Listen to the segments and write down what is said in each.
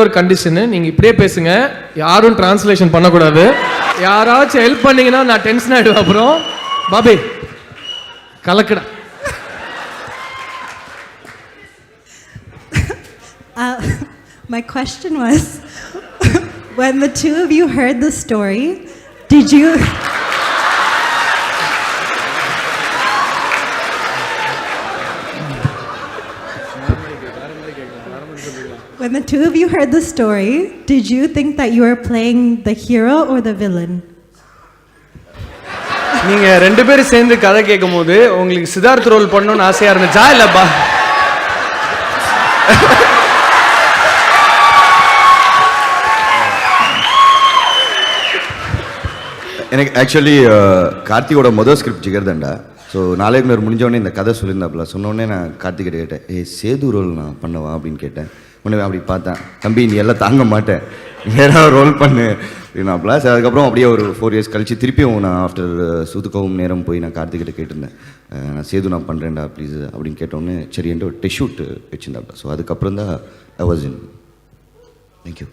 ஒரு கண்டிஷனு, நீங்கள் இப்படியே பேசுங்க, யாரும் டிரான்ஸ்லேஷன் பண்ணக்கூடாது. யாராச்சும் ஹெல்ப் பண்ணீங்கன்னா நான் டென்ஷன் ஆகிடுவேன். அப்புறம் Bobby கலக்கடா. My question was, when the two of you heard the story, did you... When the two of you heard the story, did you think that you were playing the hero or the villain? நீங்க ரெண்டு பேரும் சேர்ந்து கதை கேட்கும்போது உங்களுக்கு Siddharth role பண்ணணும்னு ஆசையா இருந்துச்சா இல்லப்பா? எனக்கு ஆக்சுவலி கார்த்திகோட மொதல் ஸ்கிரிப்ட் ஜிகர்தண்டா. ஸோ நாளைக்கு நேரம் முடிஞ்சவொடனே இந்த கதை சொல்லியிருந்தாப்புல. சொன்னோடனே நான் கார்த்திகிட்ட கேட்டேன், சேது ரோல் நான் பண்ணவா அப்படின்னு கேட்டேன். உடனே அப்படி பார்த்தேன், தம்பி நீ எல்லாம் தாங்க மாட்டேன், வேற ரோல் பண்ணு அப்படின்னாப்புல. சரி, அதுக்கப்புறம் அப்படியே ஒரு 4 years கழிச்சு திருப்பியும் நான் ஆஃப்டர் சூதுக்கவும் நேரம் போய் நான் கார்த்திகிட்ட கேட்டிருந்தேன், நான் சேது நான் பண்ணுறேன்டா ப்ளீஸ் அப்படின்னு கேட்டோன்னே சரின்ட்டு ஒரு டெஸ்ட் ஷூட் வச்சுருந்தாப்புல. ஸோ அதுக்கப்புறம் தான் ஐ வாஸ் இன். தேங்க்யூ.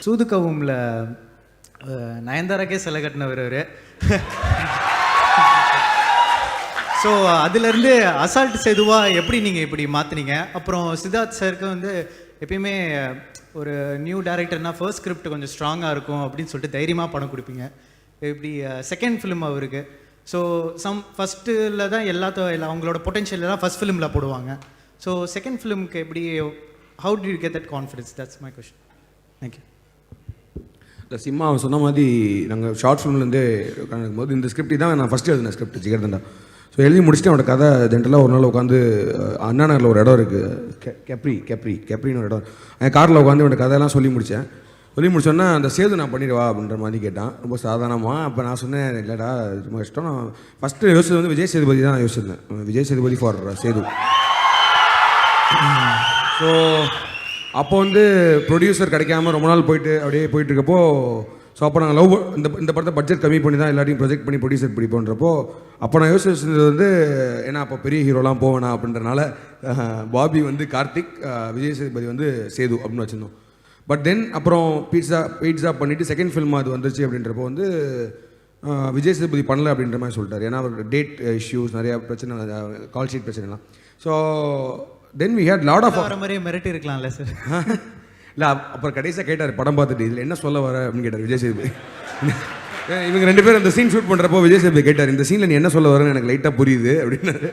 சூதுக்கவும்ல நயன்தாராக்கே சிலை கட்டினவர் அவர். ஸோ அதுலேருந்து அசால்ட் சேதுவாக எப்படி நீங்கள் இப்படி மாற்றினீங்க? அப்புறம் சித்தார்த் சாருக்கு வந்து எப்பயுமே ஒரு நியூ டேரக்டர்னால் ஃபர்ஸ்ட் ஸ்கிரிப்ட் கொஞ்சம் ஸ்ட்ராங்காக இருக்கும் அப்படின்னு சொல்லிட்டு தைரியமாக படம் கொடுப்பீங்க. இப்படி செகண்ட் ஃபிலிம் அவருக்கு. ஸோ ஃபஸ்ட்டில் தான் அவங்களோட பொட்டென்ஷியல் தான் ஃபஸ்ட் ஃபிலிமில் போடுவாங்க. ஸோ செகண்ட் ஃபிலிமுக்கு எப்படி, how to you get that confidence? That's my question. Thank you. இல்லை, சிம்மா அவன் சொன்ன மாதிரி நாங்கள் ஷார்ட் ஃபிலிம்லேருந்தே உட்காந்துக்கும் போது இந்த ஸ்கிரிப்ட் தான் நான் ஃபஸ்ட்டு எழுதின ஸ்கிரிப்ட் ஜிகர்தண்டா. ஸோ எழுதி முடிச்சுட்டு அவனோட கதை ஜென்ரலாக ஒரு நாள் உட்காந்து அண்ணா நகரில் ஒரு இடம் இருக்குது, கெப்ரின்னு ஒரு இடம். என் காரில் உட்காந்து அவனோட கதையெல்லாம் சொல்லி முடிச்சோன்னா அந்த சேது நான் பண்ணிடுவா அப்படின்ற மாதிரி கேட்டான், ரொம்ப சாதாரணமாக. அப்போ நான் சொன்னேன், இல்லைடா ரொம்ப இஷ்டம். நான் ஃபஸ்ட்டு யோசிச்சது வந்து விஜய் சேதுபதி தான் யோசிச்சிருந்தேன், விஜய் சேதுபதி ஃபார் சேது. ஸோ அப்போ வந்து ப்ரொடியூசர் கிடைக்காம ரொம்ப நாள் அப்படியே போயிட்டுருக்கப்போ, ஸோ அப்போ நாங்கள் இந்த படத்தை பட்ஜெட் கம்மி பண்ணி தான் எல்லாத்தையும் ப்ரொஜெக்ட் பண்ணி ப்ரொடியூசர் இப்படி பண்ணுறப்போ, அப்போ நான் யோசிச்சது வந்து ஏன்னா அப்போ பெரிய ஹீரோலாம் போவேணா அப்படின்றனால பாபி வந்து கார்த்திக், விஜய் சேதுபதி வந்து சேது அப்படின்னு வச்சுருந்தோம். பட் தென் அப்புறம் பீட்ஸா பண்ணிவிட்டு செகண்ட் ஃபில்ம் அது வந்துருச்சு அப்படின்றப்போ வந்து விஜய் சேதுபதி பண்ணல அப்படின்ற மாதிரி சொல்லிட்டார். ஏன்னா அவர் டேட் இஷ்யூஸ் நிறையா பிரச்சனை, கால் ஷீட் பிரச்சனைலாம். So then we had lot of மாதிரியே மிரட்டி இருக்கலாம்ல சார்? இல்லை, அப்புறம் கடைசியாக கேட்டார் படம் பார்த்துட்டு, இதில் என்ன சொல்ல வர அப்படின்னு கேட்டார் விஜய் சேதுபதி. இவங்க ரெண்டு பேரும் அந்த சீன் ஷூட் பண்ணுறப்போ விஜய் சேதுபதி கேட்டார், இந்த சீனில் நீ என்ன சொல்ல வரேன்னு எனக்கு லைட்டாக புரியுது அப்படின்னாரு.